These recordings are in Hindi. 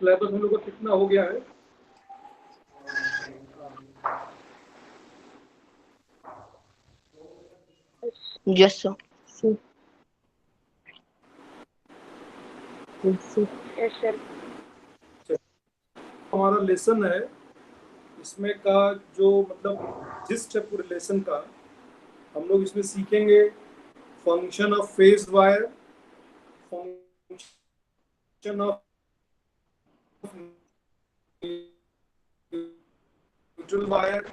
सिलेबस हम लोग का कितना हो गया है? Yes sir. Yes sir. हमारा लेसन है, इसमें का जो मतलब जिस्ट है पूरे लेसन का, हम लोग इसमें सीखेंगे function of phase wire, function of neutral wire,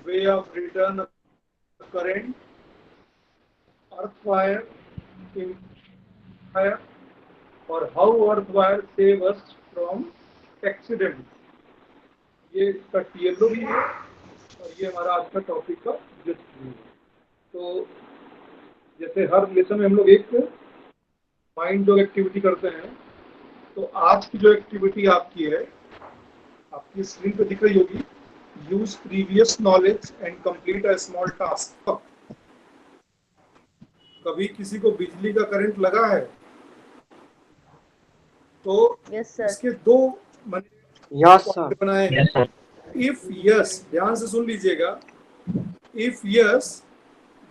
way of return current, earth wire, wire, और how earth wire save us from accident. ये इसका टीएलओ भी है और ये हमारा आज का टॉपिक का जिस्ट भी है। तो जैसे हर लेसन में हम लोग एक माइंड जो एक्टिविटी करते हैं, तो आज की जो एक्टिविटी आपकी है, आपकी स्क्रीन पे दिख रही होगी, use previous knowledge and complete a small task. कभी किसी को बिजली का करंट लगा है? तो यस सर। इसके दो यस सर। बनाए हैं। इफ यस, ध्यान से सुन लीजिएगा, if yes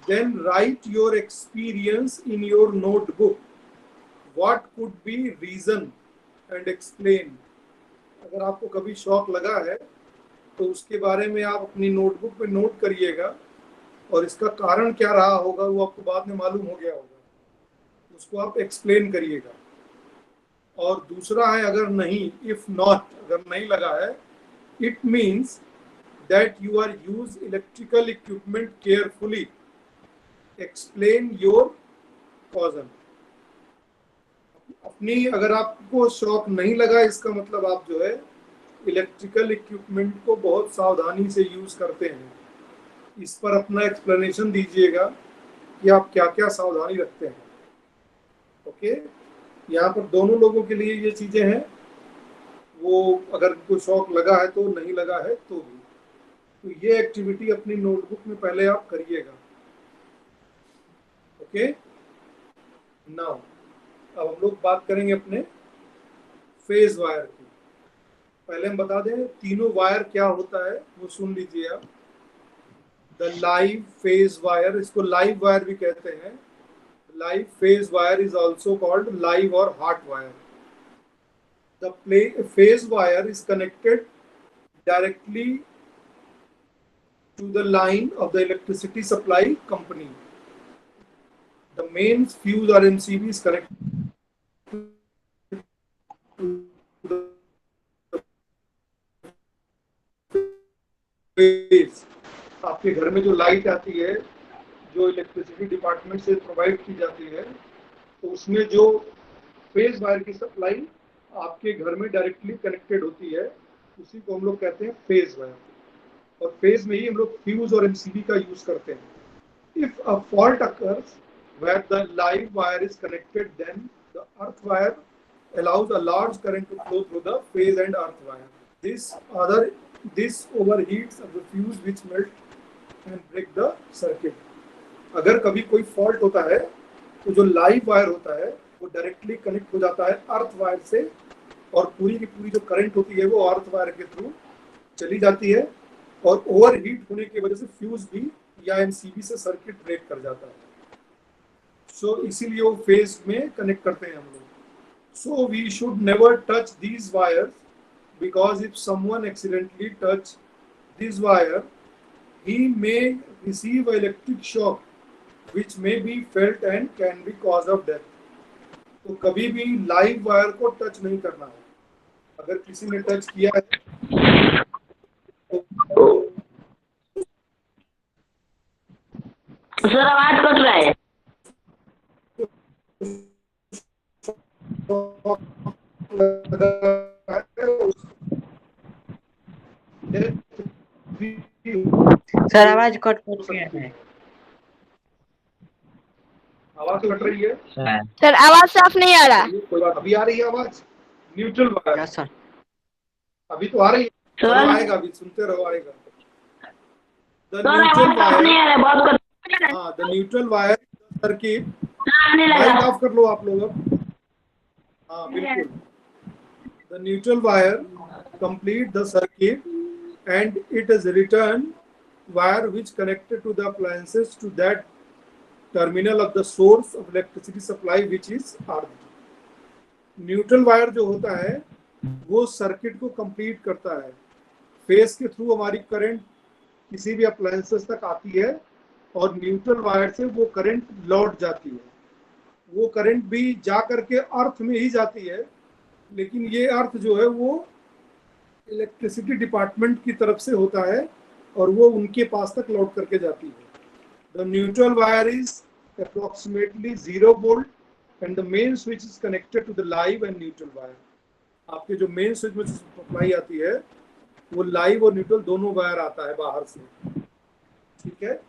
then write your experience in your notebook. What could be reason and explain. अगर आपको कभी शॉक लगा है तो उसके बारे में आप अपनी नोटबुक में नोट करिएगा, और इसका कारण क्या रहा होगा वो आपको बाद में मालूम हो गया होगा, उसको आप एक्सप्लेन करिएगा। और दूसरा है अगर नहीं, इफ नॉट, अगर नहीं लगा है, it means that you are use electrical equipment carefully, explain your cousin. अपनी अगर आपको शॉक नहीं लगा, इसका मतलब आप जो है इलेक्ट्रिकल इक्विपमेंट को बहुत सावधानी से यूज करते हैं। इस पर अपना एक्सप्लेनेशन दीजिएगा कि आप क्या क्या सावधानी रखते हैं। ओके, यहाँ पर दोनों लोगों के लिए ये चीजें हैं, वो अगर कोई शॉक लगा है तो नहीं लगा है तो भी। तो ये एक्टिविटी अपनी नोटबुक में पहले आप करिएगा। ओके, नाउ अब हम लोग बात करेंगे अपने फेज वायर की। पहले हम बता दें तीनों वायर क्या होता है, वो सुन लीजिए आप। द लाइव फेज वायर, इसको लाइव वायर भी कहते हैं। Live phase wire is also called live और hot wire. The phase wire is connected directly to the line of the electricity supply company. The main fuse or MCB is connected to the phase. आपके घर में जो लाइट आती है, जो इलेक्ट्रिसिटी डिपार्टमेंट से प्रोवाइड की जाती है, तो उसमें जो फेज वायर की सप्लाई आपके घर में डायरेक्टली कनेक्टेड होती है, उसी को हम लोग कहते हैं फेज वायर। और फेज में ही हम लोग फ्यूज और एमसीबी का यूज करते हैं। If a fault occurs where the live wire is connected, then the earth wire allows a large current to flow through the phase and earth wire. This overheats the fuse which melt and break the circuit. अगर कभी कोई फॉल्ट होता है तो जो लाइव वायर होता है वो डायरेक्टली कनेक्ट हो जाता है अर्थ वायर से, और पूरी की पूरी जो करंट होती है वो अर्थ वायर के थ्रू चली जाती है, और ओवरहीट होने की वजह से फ्यूज भी या एमसीबी से सर्किट ब्रेक कर जाता है। सो इसीलिए वो फेज में कनेक्ट करते हैं हम लोग। So we should never touch these wires, because if someone accidentally touch this wire, he may receive electric shock which may be felt and can be cause of death. तो कभी भी लाइव वायर को टच नहीं करना है। अगर किसी ने टच किया है तो सर आवाज कट रहा है। सर आवाज कट गया है। आवाज कट रही है सर आवाज साफ नहीं आ रहा। कोई बात, अभी आ रही है आवाज? Neutral wire yes sir. अभी तो आ रही है, सर आएगा, अभी सुनते रहो, आएगा। द सर न्यूट्रल आवाज साफ नहीं आ वायर, रहा है, बहुत कट। हाँ, द न्यूट्रल वायर सर्किट। आने माइक लगा। ऑफ कर लो आप लोग अब। हाँ बिल्कुल। The neutral wire complete the circuit and it is return wire which connected to the appliances to that terminal of the source of electricity supply which is earth. Neutral wire जो होता है वो सर्किट को कंप्लीट करता है, फेस के थ्रू हमारी करंट किसी भी अप्लायंसेस तक आती है और न्यूट्रल वायर से वो करंट लौट जाती है। वो करंट भी जा करके अर्थ में ही जाती है, लेकिन ये अर्थ जो है वो इलेक्ट्रिसिटी डिपार्टमेंट की तरफ से होता है और वो उनके पास तक लौट करके जाती है। The neutral wire is approximately 0 volt and the main switch is connected to the live and neutral wire. आपके जो मेन स्विच में सप्लाई आती है वो लाइव और न्यूट्रल दोनों वायर आता है बाहर से, ठीक है।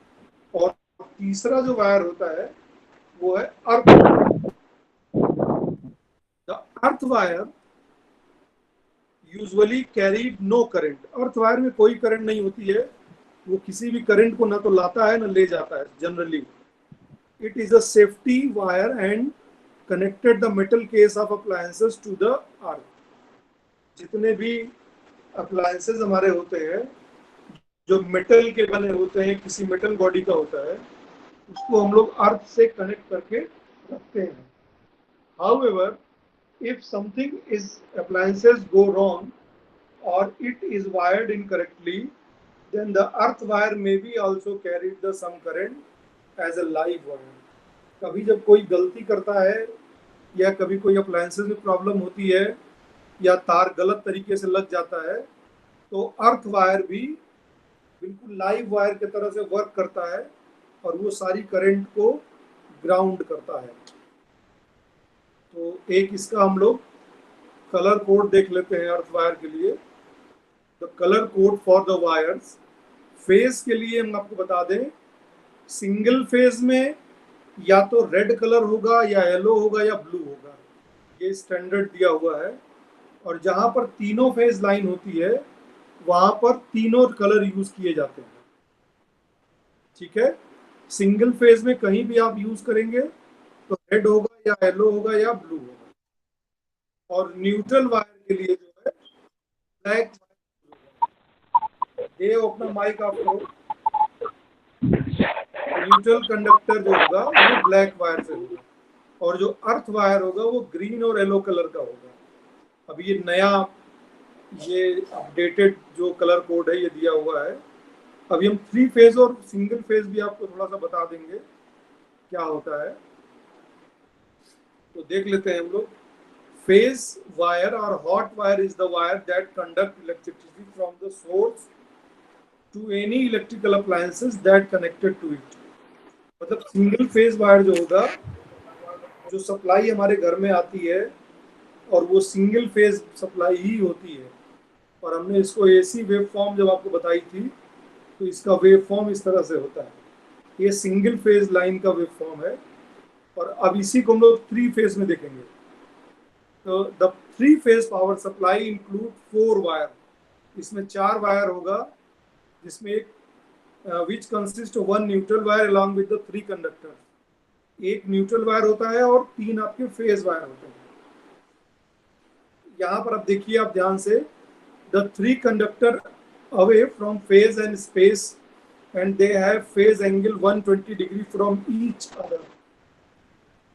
और तीसरा जो वायर होता है वो है earth. The earth wire usually carried no current. Earth wire में कोई करंट नहीं होती है, वो किसी भी करंट को ना तो लाता है ना ले जाता है generally. It is a safety wire and connected the metal case of appliances to the earth. जितने भी अप्लायंसेस हमारे होते हैं जो मेटल के बने होते हैं, किसी मेटल बॉडी का होता है, उसको हम लोग अर्थ से कनेक्ट करके रखते हैं। However, if something is appliances go wrong or it is wired incorrectly, then the earth wire may be also carried the some current as a live wire। कभी जब कोई गलती करता है या कभी कोई अप्लायंसेस में प्रॉब्लम होती है या तार गलत तरीके से लग जाता है तो अर्थ वायर भी बिल्कुल लाइव वायर की तरह से वर्क करता है और वो सारी करंट को ग्राउंड करता है। तो एक इसका हम लोग कलर कोड देख लेते हैं अर्थ वायर के लिए। The colour code for the wires, phase के लिए हम आपको बता दें, सिंगल फेज में या तो रेड कलर होगा या येलो होगा या ब्लू होगा, ये स्टैंडर्ड दिया हुआ है। और जहां पर तीनों फेज लाइन होती है वहां पर तीनों कलर यूज किए जाते हैं, ठीक है। सिंगल फेज में कहीं भी आप यूज करेंगे तो रेड होगा या येलो होगा या ब्लू होगा। और न्यूट्रल वायर के लिए जो है ब्लैक। ये अपना माइक आपको, न्यूट्रल कंडक्टर जो होगा वो ब्लैक वायर से होगा और जो अर्थ वायर होगा वो ग्रीन और येलो कलर का होगा। अब ये नया ये अपडेटेड जो कलर कोड है ये दिया हुआ है। अभी हम 3 फेज और सिंगल फेज भी आपको थोड़ा सा बता देंगे क्या होता है, तो देख लेते हैं हम लोग। फेज वायर और hot wire is the wire that conduct electricity from the source to any electrical appliances that connected to it. मतलब सिंगल फेज वायर जो होगा, जो सप्लाई हमारे घर में आती है और वो सिंगल फेज सप्लाई ही होती है। और हमने इसको एसी वेव फॉर्म जब आपको बताई थी तो इसका वेव फॉर्म इस तरह से होता है। ये सिंगल फेज लाइन का वेव फॉर्म है। और अब इसी को हम लोग 3 फेज में देखेंगे। तो the 3 phase power supply include 4 wire. इसमें 4 वायर होगा जिसमें एक which consist of 1 neutral wire along with the 3 conductor. एक न्यूट्रल वायर होता है और 3 आपके फेज वायर होते हैं। यहाँ पर अब देखिए आप ध्यान से, the 3 conductor away from phase and space and they have phase angle 120 degree from each other.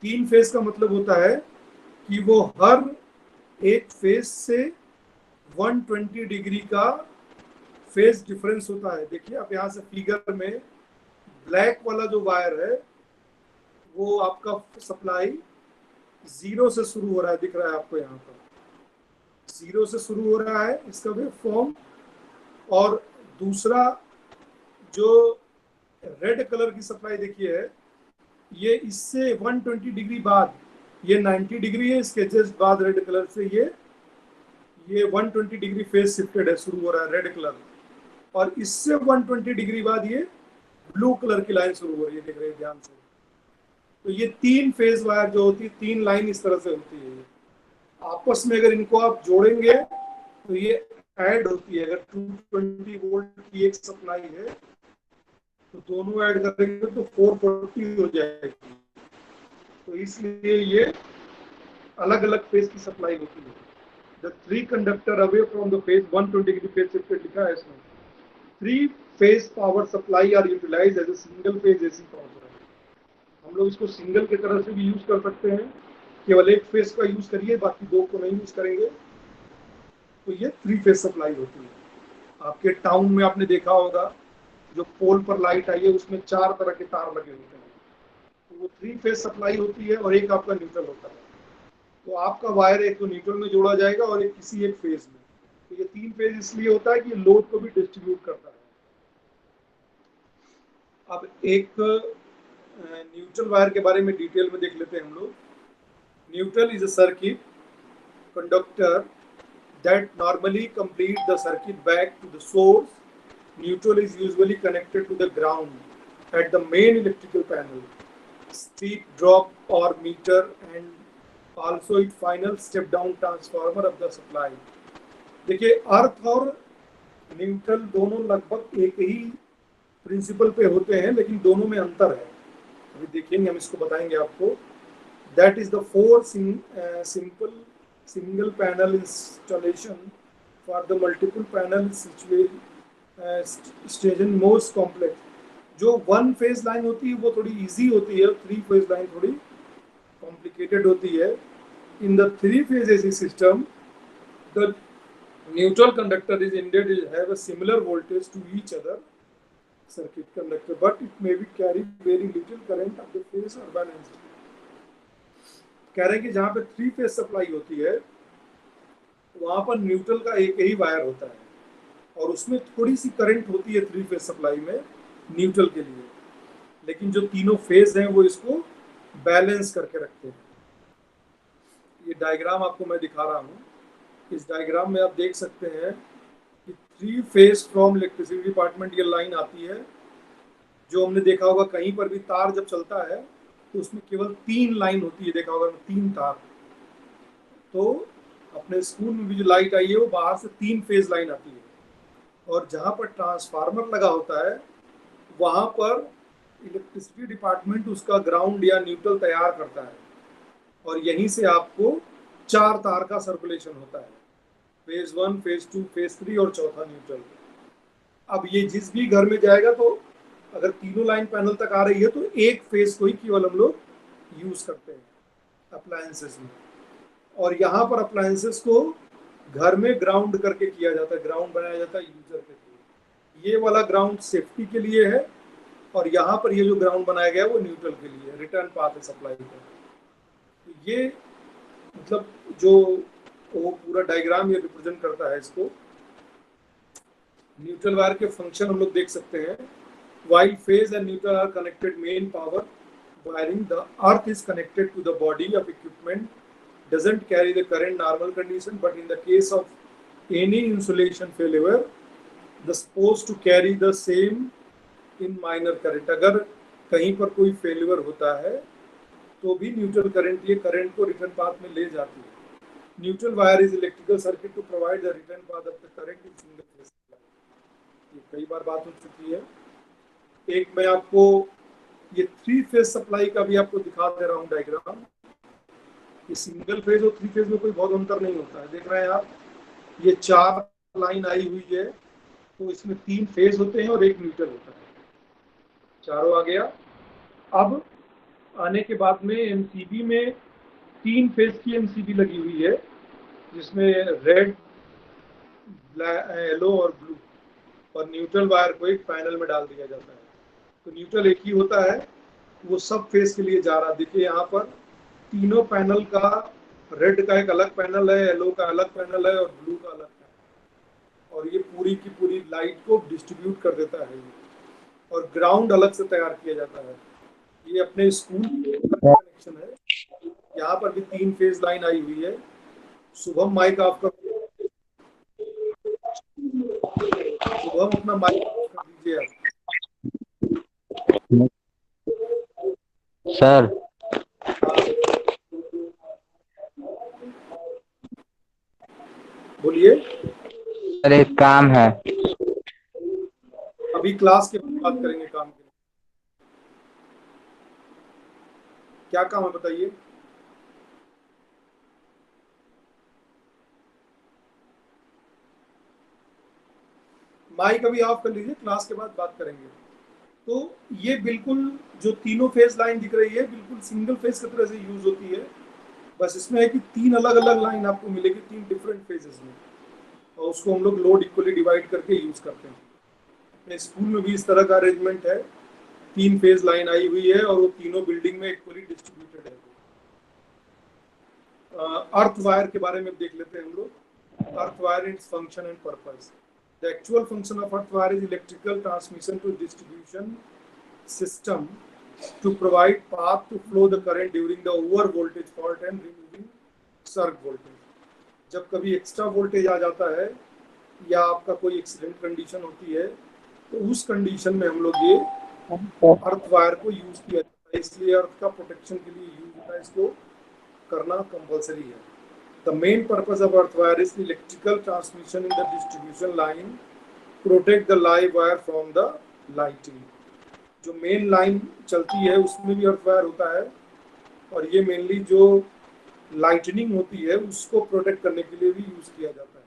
3 phase का मतलब होता है कि वो हर एक फेज से 120 डिग्री का फेज डिफरेंस होता है। देखिए आप यहाँ से फिगर में ब्लैक वाला जो वायर है वो आपका सप्लाई 0 से शुरू हो रहा है, दिख रहा है आपको यहाँ पर 0 से शुरू हो रहा है इसका वेव फॉर्म। और दूसरा जो रेड कलर की सप्लाई देखिए है, ये इससे 120 डिग्री बाद, ये 90 डिग्री है, इसके जस्ट बाद रेड कलर से ये 120 डिग्री फेज शिफ्टेड है, शुरू हो रहा है रेड कलर। और इससे 120 डिग्री बाद ये ब्लू कलर की लाइन शुरू हो रही है, देख रहे हैं ध्यान से। तो ये 3 फेज वायर जो होती है, 3 लाइन इस तरह से होती है। आपस में अगर इनको आप जोड़ेंगे तो ये ऐड होती है। अगर 220 वोल्ट की एक सप्लाई है तो दोनों ऐड करेंगे तो 440 हो जाएगी। तो इसलिए ये अलग अलग फेज की सप्लाई होती है। The 3 conductor away from the phase 120 degree phase shifted लिखा है इसमें। 3 phase power supply are utilise as a single phase AC power supply. हम लोग इसको सिंगल की तरह से भी यूज कर सकते हैं, केवल एक फेज का यूज करिए, बाकी दो को नहीं यूज करेंगे। तो ये 3 फेज सप्लाई होती है। आपके टाउन में आपने देखा होगा जो पोल पर लाइट आई है उसमें 4 तरह के तार लगे होते हैं, तो वो 3 फेज सप्लाई होती है और एक आपका न्यूट्रल होता है। तो आपका वायर एक तो न्यूट्रल में जोड़ा जाएगा और एक किसी एक फेज में। तो ये 3 फेज इसलिए होता है कि लोड को भी डिस्ट्रीब्यूट करता है। अब एक न्यूट्रल वायर के बारे में डिटेल में देख लेते हैं हम लोग। Neutral is a circuit conductor that normally complete the circuit back to the source. Neutral is usually connected to the ground at the main electrical panel, steep drop or meter, and also it final step down transformer of the supply. देखिए अर्थ और न्यूट्रल दोनों लगभग एक ही प्रिंसिपल पे होते हैं, लेकिन दोनों में अंतर है। अभी देखेंगे, हम इसको बताएंगे आपको। That is the 4 simple single panel installation for the multiple panel station most complex। जो 1 फेज लाइन होती है वो थोड़ी इजी होती है, 3 फेज लाइन थोड़ी कॉम्प्लिकेटेड होती है। In the 3 phase AC system the neutral conductor is intended to have a similar voltage to each other circuit conductor, but it may be carry very little current of the phase or balance। कह रहे हैं कि जहाँ पे 3 फेज सप्लाई होती है वहां पर न्यूट्रल का एक ही वायर होता है और उसमें थोड़ी सी करंट होती है 3 फेज सप्लाई में न्यूट्रल के लिए, लेकिन जो तीनों फेज हैं वो इसको बैलेंस करके रखते हैं। ये डायग्राम आपको मैं दिखा रहा हूँ। इस डायग्राम में आप देख सकते हैं कि 3 फेज फ्रॉम इलेक्ट्रिसिटी डिपार्टमेंट ये लाइन आती है। जो हमने देखा होगा कहीं पर भी तार जब चलता है तो उसमें केवल 3 लाइन होती है, देखा होगा 3 तार। तो अपने स्कूल में भी जो लाइट आई है वो बाहर से 3 फेज लाइन आती है, और जहाँ पर ट्रांसफार्मर लगा होता है वहाँ पर इलेक्ट्रिसिटी डिपार्टमेंट उसका ग्राउंड या न्यूट्रल तैयार करता है, और यहीं से आपको 4 तार का सर्कुलेशन होता है, फेज 1, फेज 2, फेज 3 और चौथा न्यूट्रल। अब ये जिस भी घर में जाएगा तो अगर तीनों लाइन पैनल तक आ रही है तो एक फेज को ही केवल हम लोग यूज करते हैं अप्लायंसेस में, और यहाँ पर अप्लायंसेस को घर में ग्राउंड करके किया जाता है, ग्राउंड बनाया जाता है यूजर के लिए। ये वाला ग्राउंड सेफ्टी के लिए है, और यहाँ पर ये जो ग्राउंड बनाया गया है वो न्यूट्रल के लिए, रिटर्न पाथ है सप्लाई का। तो ये मतलब जो वो पूरा डायग्राम ये रिप्रेजेंट करता है इसको। न्यूट्रल वायर के फंक्शन हम लोग देख सकते हैं। While phase and neutral are connected main power wiring, the earth is connected to the body of equipment, doesn't carry the current normal condition, but in the case of any insulation failure, the supposed to carry the same in minor current। अगर कहीं पर कोई फेलियर होता है तो भी न्यूट्रल करंट ये करंट को रिटर्न पाथ में ले जाती है। Neutral wire is electrical circuit to provide the return path of the current in single phase supply. ये कई बार बात हो चुकी है। एक मैं आपको ये 3 फेज सप्लाई का भी आपको दिखा दे रहा हूँ डायग्राम। ये सिंगल फेज और 3 फेज में कोई बहुत अंतर नहीं होता है। देख रहे हैं आप, ये 4 लाइन आई हुई है तो इसमें 3 फेज होते हैं और एक न्यूट्रल होता है। चारों आ गया। अब आने के बाद में एमसीबी में 3 फेज की एमसीबी लगी हुई है, जिसमें रेड, येलो और ब्लू, और न्यूट्रल वायर को एक पैनल में डाल दिया जाता है। तो न्यूट्रल एक ही होता है, वो सब फेज के लिए जा रहा है। देखिए यहाँ पर तीनों पैनल का, रेड का एक अलग पैनल है, येलो का अलग पैनल है और ब्लू का अलग पैनल, और ये पूरी की पूरी लाइट को डिस्ट्रीब्यूट कर देता है। और ग्राउंड अलग से तैयार किया जाता है। ये अपने स्कूल का कनेक्शन है। यहाँ पर भी 3 फेज लाइन आई हुई है। शुभम माइक आपका, शुभम अपना माइक कर दीजिए आप। सर बोलिए। सर एक काम है। अभी क्लास के बाद बात करेंगे काम के। क्या काम है बताइए। माइक अभी ऑफ कर लीजिए, क्लास के बाद बात करेंगे। तो ये बिल्कुल जो तीनों फेज लाइन दिख रही है बिल्कुल सिंगल फेज की तरह से यूज होती है, बस इसमें है कि 3 अलग अलग लाइन आपको मिलेगी 3 डिफरेंट फेजेस में, और उसको हम लोग लोड इक्वली डिवाइड करके यूज करते हैं। अपने स्कूल में भी इस तरह का अरेंजमेंट है, 3 फेज लाइन आई हुई है और वो तीनों बिल्डिंग में इक्वली डिस्ट्रीब्यूटेड है। अर्थ वायर के बारे में देख लेते हैं हम लोग। Earth wire it's function and purpose. The actual function of earth wire is electrical transmission to distribution system to provide path to flow the current during the over voltage fault and removing surge voltage। जब कभी एक्स्ट्रा वोल्टेज आ जाता है या आपका कोई एक्सीडेंट कंडीशन होती है तो उस कंडीशन में हम लोग ये अर्थ वायर को यूज किया जाता है, इसलिए अर्थ का प्रोटेक्शन के लिए यूज होता है, इसको करना कंपलसरी है। The main purpose of earth wire is electrical transmission in the distribution line, protect the live wire from the lighting. जो मेन लाइन चलती है उसमें भी अर्थ वायर होता है, और ये मेनली जो लाइटनिंग होती है उसको प्रोटेक्ट करने के लिए भी यूज किया जाता है।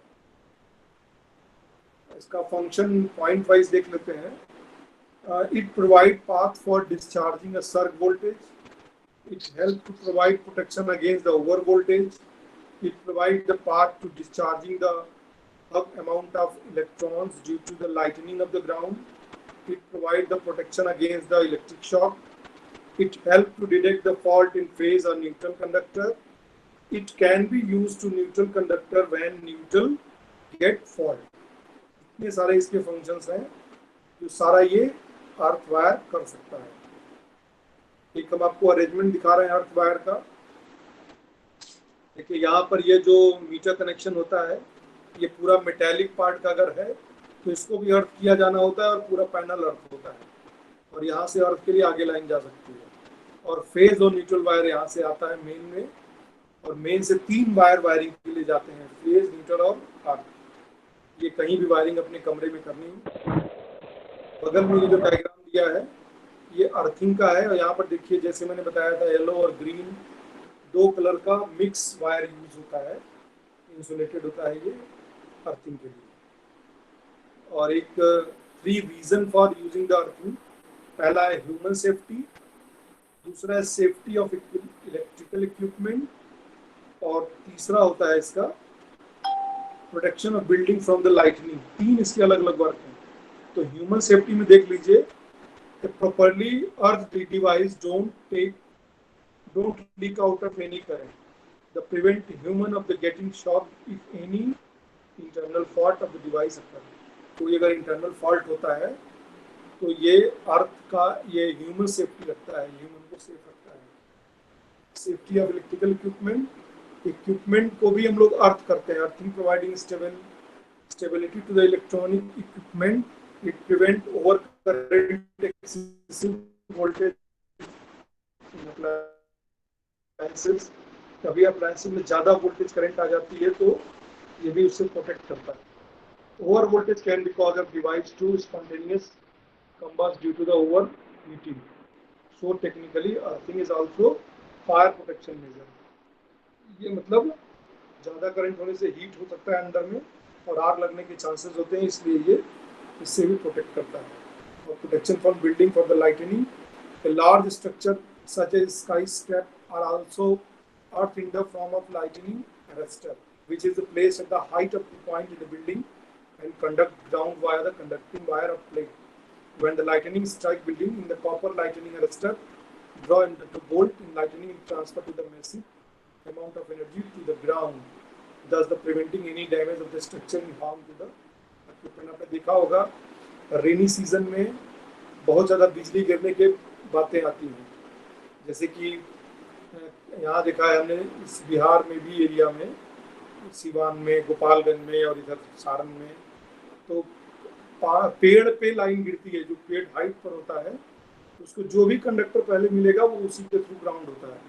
इसका फंक्शन पॉइंट वाइज देख लेते हैं। It provide path for discharging a surge voltage, it help to provide protection against the over voltage, it provide the path to discharging the amount of electrons due to the lightning of the ground, it provides the protection against the electric shock, it helps to detect the fault in phase or neutral conductor, it can be used to neutral conductor when neutral get fault। इतने सारे इसके फंक्शंस हैं जो सारा ये अर्थ वायर कर सकता है। एक हम आपको अरेंजमेंट दिखा रहे हैं अर्थ वायर का। देखिए यहाँ पर ये जो मीटर कनेक्शन होता है ये पूरा मेटेलिक पार्ट का अगर है तो इसको भी अर्थ किया जाना होता है और पूरा पैनल अर्थ होता है, और यहाँ से अर्थ के लिए आगे लाइन जा सकती है। और फेज और न्यूट्रल वायर यहाँ से आता है मेन में, और मेन से 3 वायर वायरिंग के लिए जाते हैं, फेज, न्यूट्रल और अर्थ। ये कहीं भी वायरिंग अपने कमरे में करनी है। बगल में ये जो डायग्राम दिया है ये अर्थिंग का है, और यहाँ पर देखिए जैसे मैंने बताया था येलो और ग्रीन 2 कलर का मिक्स वायर यूज होता है, इंसुलेटेड होता है ये अर्थिंग के लिए। और एक 3 reason for using the earthing. पहला है ह्यूमन सेफ्टी, दूसरा है सेफ्टी ऑफ इलेक्ट्रिकल इक्विपमेंट, और तीसरा होता है इसका protection of building from the lightning. 3 इसके अलग अलग वर्क हैं। तो ह्यूमन सेफ्टी में देख लीजिए, properly earth device don't leak out of any current, the prevent human of the getting shock if any internal fault of the device occur. कोई अगर इंटरनल फॉल्ट होता है तो ये अर्थ का ये ह्यूमन सेफ्टी रखता है, ह्यूमन को सेफ रखता है। सेफ्टी ऑफ इलेक्ट्रिकल इक्विपमेंट को भी हम लोग अर्थ करते हैं। Earthing providing stability to the electronic equipment, it prevent over current, excessive voltage in appliances. कभी अप्लायंसेस में ज़्यादा वोल्टेज करंट आ जाती है तो ये भी उससे प्रोटेक्ट करता है। Over voltage can be cause of device to spontaneous combust due to the overheating. So technically earthing is also fire protection measure। ये मतलब ज़्यादा करंट होने से हीट हो सकता है अंदर में और आग लगने के चांसेस होते हैं, इसलिए ये इससे भी प्रोटेक्ट करता है। और protection from building for the lightning. A large structure such as skyscraper are also earth in the form of lightning arrestor, which is placed at the height of the point in the building and conduct ground via the conducting wire of plate. When the lightning strike building in the copper lightning arrestor draw into the bolt in lightning transfer to the massive amount of energy to the ground, thus the preventing any damage of the structure and harm to the equipment। आपने देखा होगा रेनी सीजन में बहुत ज़्यादा बिजली गिरने के बातें आती हैं, जैसे कि यहाँ देखा है हमने इस बिहार में भी एरिया में, सिवान में, गोपालगंज में और इधर सारण में, तो पेड़ पे लाइन गिरती है। जो पेड़ हाइट पर होता है उसको जो भी कंडक्टर पहले मिलेगा वो उसी के थ्रू ग्राउंड होता है।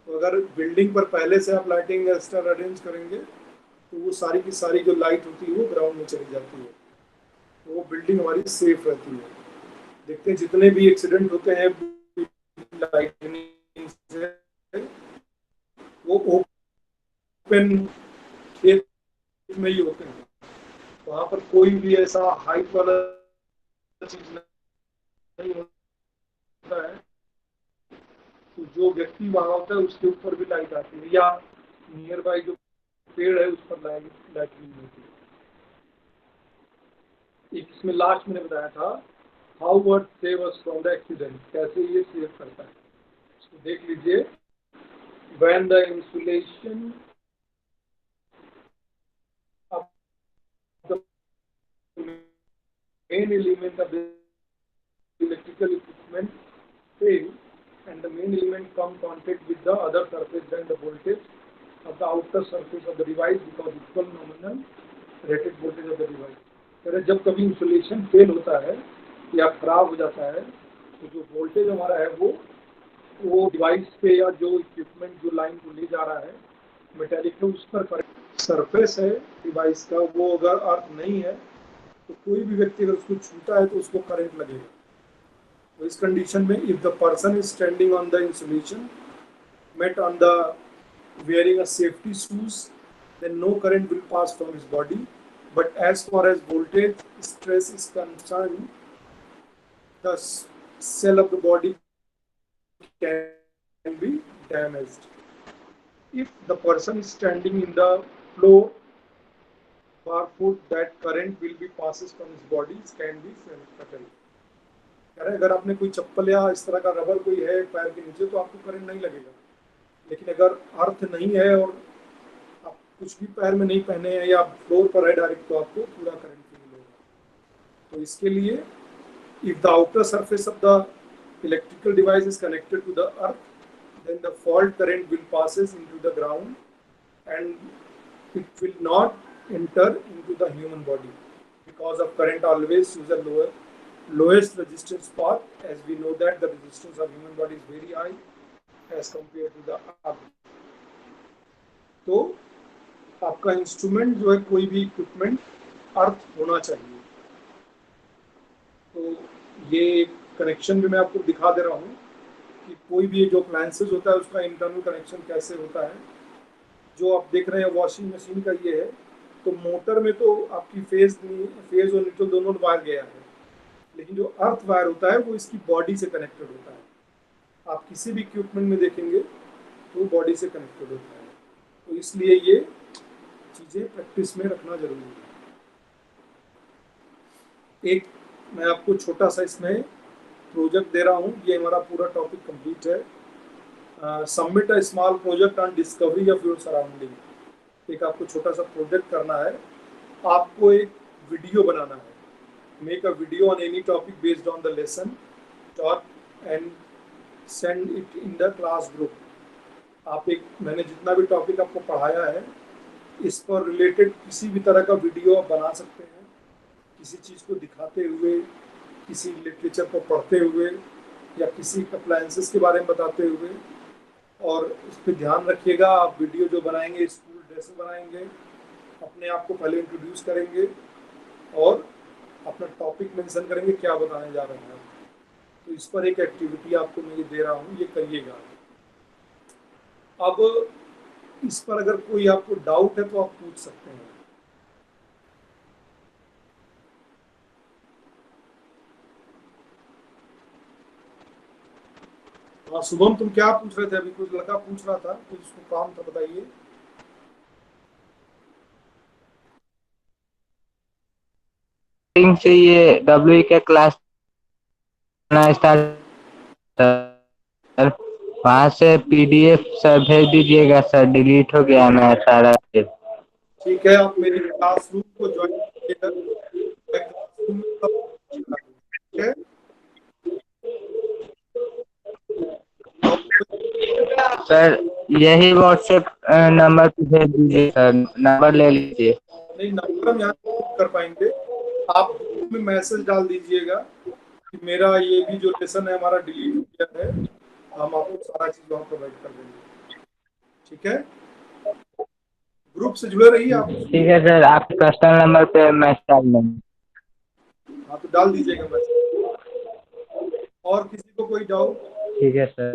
तो अगर बिल्डिंग पर पहले से आप लाइटिंग एक्स्ट्रा अरेंज करेंगे तो वो सारी की सारी जो लाइट होती है वो ग्राउंड में चली जाती है, तो वो बिल्डिंग हमारी सेफ रहती है। देखते हैं जितने भी एक्सीडेंट होते हैं लाइटनिंग से वो ओपन खेत में ही होते हैं। वहां पर कोई भी ऐसा हाइट वाला चीज नहीं होता है, तो जो व्यक्ति वहां होता है उसके ऊपर भी लाइट आती है, या नियर बाई जो पेड़ है उस पर लाइट नहीं होती है। एक इसमें लास्ट मैंने बताया था how word save us from the accident, कैसे ये सेव करता है, इसको देख लीजिए। When the insulation of the main element of the electrical equipment fail and the main element come contact with the other surface, then the voltage of the outer surface of the device because equal nominal rated voltage of the device। अगर जब कभी इंसुलेशन फेल होता है या खराब हो जाता है तो जो वोल्टेज हमारा है वो डिवाइस पे या जो इक्विपमेंट जो लाइन को ले जा रहा है मेटेलिक में उस पर सरफेस है डिवाइस का, वो अगर अर्थ नहीं है तो कोई भी व्यक्ति अगर उसको छूता है तो उसको करंट लगेगा। तो इस कंडीशन में if the person is standing on the insulation mat on the wearing a safety shoes, then no current will pass from his body, but as far as voltage stress is concerned, the cell of the body can be damaged. If the person is standing in the floor barefoot, that current will be passes from his body can be fatal। अगर आपने कोई चप्पल या इस तरह का रबर कोई है पैर के नीचे तो आपको करंट नहीं लगेगा, लेकिन अगर अर्थ नहीं है और आप कुछ भी पैर में नहीं पहने हैं या फ्लोर पर है डायरेक्ट तो आपको पूरा करंट फील होगा। तो इसके लिए if the outer surface of the electrical device is connected to the earth then the fault current will passes into the ground and it will not enter into the human body because of current always use a lowest resistance path, as we know that the resistance of human body is very high as compared to the earth। तो आपका इंस्ट्रूमेंट जो है कोई भी इक्विपमेंट अर्थ होना चाहिए। तो ये कनेक्शन भी मैं आपको दिखा दे रहा हूँ कि कोई भी जो अप्लायंसेस होता है उसका इंटरनल कनेक्शन कैसे होता है। जो आप देख रहे हैं वॉशिंग मशीन का ये है, तो मोटर में तो आपकी फेज और न्यूट्रल दोनों वायर गया है, लेकिन जो अर्थ वायर होता है वो इसकी बॉडी से कनेक्टेड होता है। आप किसी भी इक्विपमेंट में देखेंगे तो बॉडी से कनेक्टेड होता है, तो इसलिए ये चीज़ें प्रैक्टिस में रखना जरूरी है। एक मैं आपको छोटा सा इसमें प्रोजेक्ट दे रहा हूँ, ये हमारा पूरा टॉपिक कंप्लीट है। Submit a small project on discovery of your surrounding. एक आपको छोटा सा प्रोजेक्ट करना है, आपको एक वीडियो बनाना है। Make a video on any topic based on the lesson taught and send it in the class group। आप एक मैंने जितना भी टॉपिक आपको पढ़ाया है इस पर रिलेटेड किसी भी तरह का वीडियो आप बना सकते हैं, किसी चीज़ को दिखाते हुए, किसी लिटरेचर को पढ़ते हुए या किसी अप्लायंसेस के बारे में बताते हुए। और इस पर ध्यान रखिएगा, आप वीडियो जो बनाएंगे स्कूल ड्रेस में बनाएंगे, अपने आप को पहले इंट्रोड्यूस करेंगे और अपना टॉपिक मेंशन करेंगे क्या बताने जा रहे हैं। तो इस पर एक एक्टिविटी आपको मैं ये दे रहा हूँ, ये करिएगा। अब इस पर अगर कोई आपको डाउट है तो आप पूछ सकते हैं। हाँ शुभम, तुम क्या पूछ रहे थे? अभी कुछ लड़का पूछ रहा था, कुछ उसको काम था, बताइए। से ये डब्ल्यू का क्लास स्टार्ट सर, वहाँ से पीडीएफ सर भेज दीजिएगा सर, डिलीट हो गया मेरा सारा। ठीक है, आप मेरी क्लासरूम को ज्वाइन कीजिएगा, मैं क्लासरूम में सब ठीक है। सर यही व्हाट्सएप नंबर पे भेज दीजिए सर, नंबर ले लीजिए। नहीं, नंबर हम यहाँ कर पाएंगे, आप ग्रुप में मैसेज डाल दीजिएगा कि मेरा ये भी जो लेसन है हमारा डिलीट हो गया है, हम आपको सारा चीज वहाँ प्रोवाइड कर देंगे। ठीक है, ग्रुप से जुड़े रहिए आप। ठीक है सर, आपके पर्सनल नंबर पे मैसेज डाल देंगे। हाँ तो डाल दीजिएगा मैसेज। और किसी को कोई डाउट? ठीक है सर।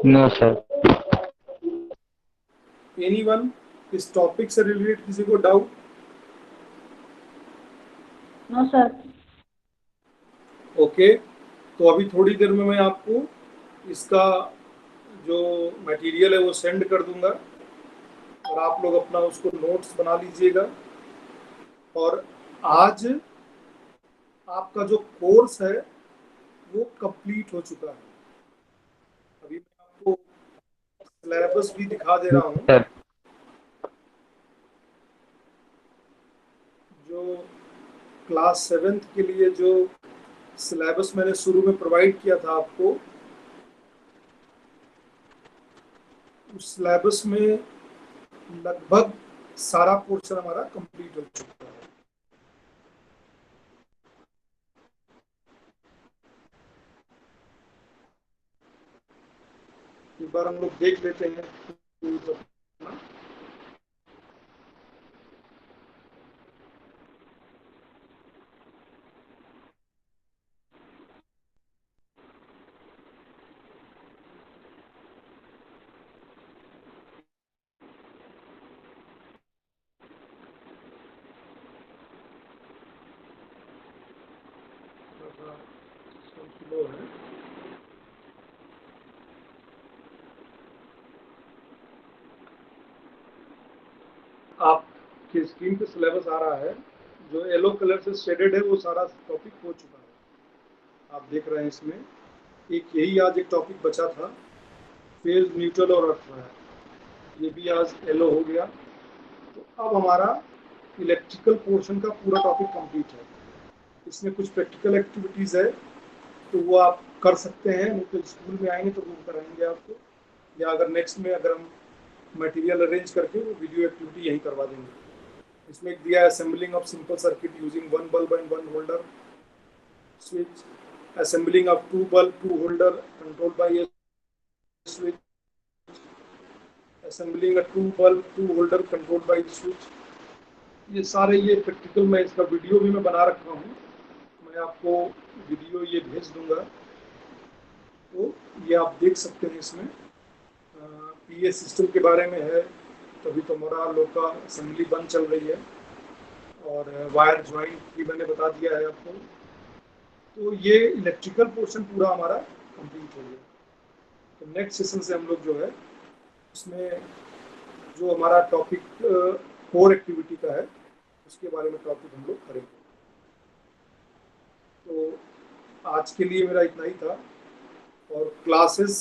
No sir. एनीवन इस टॉपिक से रिलेटेड किसी को डाउट? No sir. ओके, तो अभी थोड़ी देर में मैं आपको इसका जो मटेरियल है वो सेंड कर दूंगा और आप लोग अपना उसको नोट्स बना लीजिएगा। और आज आपका जो कोर्स है वो कंप्लीट हो चुका है। अभी मैं आपको सिलेबस भी दिखा दे रहा हूँ। सर जो क्लास 7th के लिए जो सिलेबस मैंने शुरू में प्रोवाइड किया था आपको, उस सिलेबस में लगभग सारा पोर्शन हमारा कंप्लीट हो चुका है। एक बार हम लोग देख लेते हैं। स्लो है। आपकी स्क्रीन पे सिलेबस आ रहा है, जो येलो कलर से शेडेड है वो सारा टॉपिक हो चुका है। आप देख रहे हैं इसमें एक यही आज एक टॉपिक बचा था, फेज, न्यूट्रल और अर्थ। ये भी आज येलो हो गया। तो अब हमारा इलेक्ट्रिकल पोर्शन का पूरा टॉपिक कंप्लीट है। इसमें कुछ प्रैक्टिकल एक्टिविटीज़ है तो वो आप कर सकते हैं, नहीं तो स्कूल में आएंगे तो वो कराएंगे आपको, या अगर नेक्स्ट में अगर हम मटेरियल अरेंज करके वो वीडियो एक्टिविटी यहीं करवा देंगे। इसमें एक दिया है assembling of simple circuit using one bulb and one holder switch, assembling of two bulb, two holder controlled by a switch, assembling a two bulb, two holder controlled by switch। ये सारे ये प्रैक्टिकल में इसका वीडियो भी मैं बना रखा हूँ, मैं आपको वीडियो ये भेज दूंगा, तो ये आप देख सकते हैं। इसमें पीए सिस्टम के बारे में है, तभी तो मोरा लोग का असेंबली बंद चल रही है, और वायर ज्वाइंट भी मैंने बता दिया है आपको। तो ये इलेक्ट्रिकल पोर्शन पूरा हमारा कंप्लीट हो गया। तो नेक्स्ट सेशन से हम लोग जो है उसमें जो हमारा टॉपिक कोर एक्टिविटी का है उसके बारे में टॉपिक हम लोग करेंगे। तो आज के लिए मेरा इतना ही था, और क्लासेस